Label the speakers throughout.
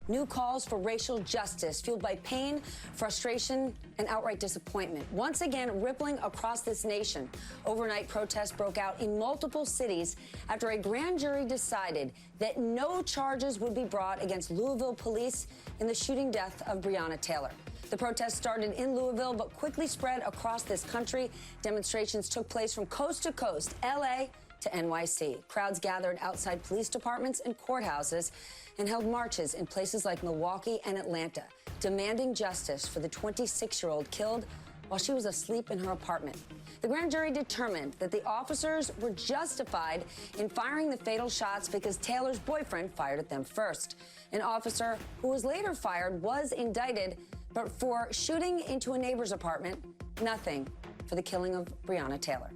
Speaker 1: New calls for racial justice fueled by pain, frustration, and outright disappointment. Once again, rippling across this nation. Overnight protests broke out in multiple cities after a grand jury decided that no charges would be brought against Louisville police in the shooting death of Breonna Taylor. The protest started in Louisville, but quickly spread across this country. Demonstrations took place from coast to coast, L.A. to NYC. Crowds gathered outside police departments and courthouses and held marches in places like Milwaukee and Atlanta, demanding justice for the 26-year-old killed while she was asleep in her apartment. The grand jury determined that the officers were justified in firing the fatal shots because Taylor's boyfriend fired at them first. An officer who was later fired was indicted, but for shooting into a neighbor's apartment, nothing for the killing of Breonna Taylor.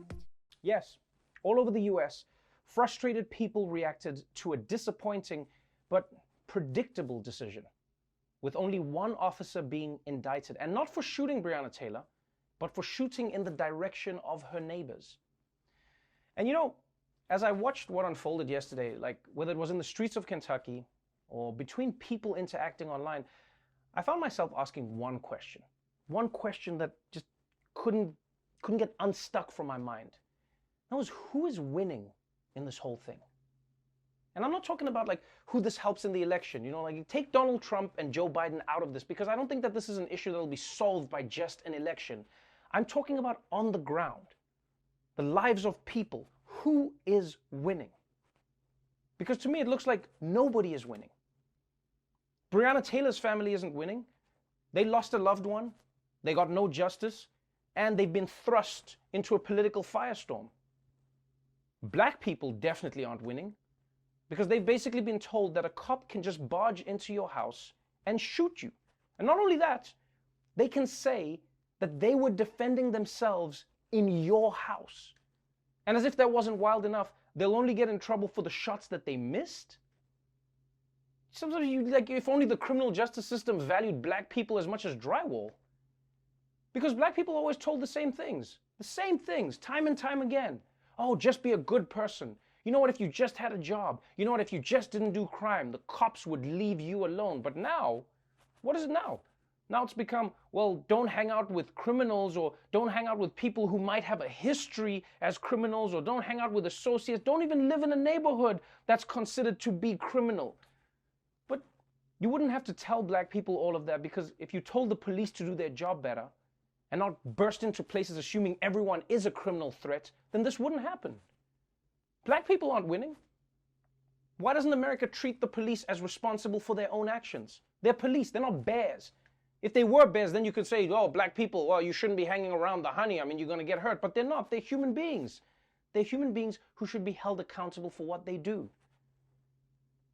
Speaker 2: Yes, all over the U.S., frustrated people reacted to a disappointing but predictable decision, with only one officer being indicted, and not for shooting Breonna Taylor, but for shooting in the direction of her neighbors. And you know, as I watched what unfolded yesterday, like whether it was in the streets of Kentucky or between people interacting online, I found myself asking one question that just couldn't get unstuck from my mind. That was, who is winning in this whole thing? And I'm not talking about like who this helps in the election, you know, like take Donald Trump and Joe Biden out of this, because I don't think that this is an issue that will be solved by just an election. I'm talking about on the ground, the lives of people. Who is winning? Because to me, it looks like nobody is winning. Breonna Taylor's family isn't winning. They lost a loved one. They got no justice. And they've been thrust into a political firestorm. Black people definitely aren't winning, because they've basically been told that a cop can just barge into your house and shoot you. And not only that, they can say that they were defending themselves in your house. And as if that wasn't wild enough, they'll only get in trouble for the shots that they missed. Sometimes you like, if only the criminal justice system valued black people as much as drywall. Because black people are always told the same things, time and time again. Oh, just be a good person. You know what, if you just had a job, you know what, if you just didn't do crime, the cops would leave you alone. But now, what is it now? Now it's become, well, don't hang out with criminals, or don't hang out with people who might have a history as criminals, or don't hang out with associates, don't even live in a neighborhood that's considered to be criminal. But you wouldn't have to tell black people all of that, because if you told the police to do their job better and not burst into places assuming everyone is a criminal threat, then this wouldn't happen. Black people aren't winning. Why doesn't America treat the police as responsible for their own actions? They're police, they're not bears. If they were bears, then you could say, oh, black people, well, you shouldn't be hanging around the honey. I mean, you're going to get hurt. But they're not. They're human beings. They're human beings who should be held accountable for what they do.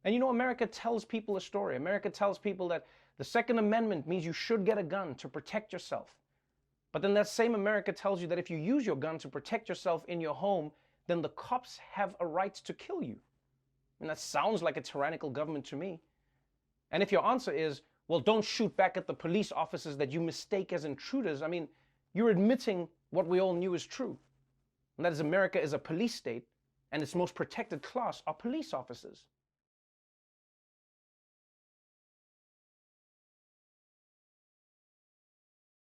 Speaker 2: And you know, America tells people a story. America tells people that the Second Amendment means you should get a gun to protect yourself. But then that same America tells you that if you use your gun to protect yourself in your home, then the cops have a right to kill you. And that sounds like a tyrannical government to me. And if your answer is, well, don't shoot back at the police officers that you mistake as intruders, I mean, you're admitting what we all knew is true. And that is, America is a police state, and its most protected class are police officers.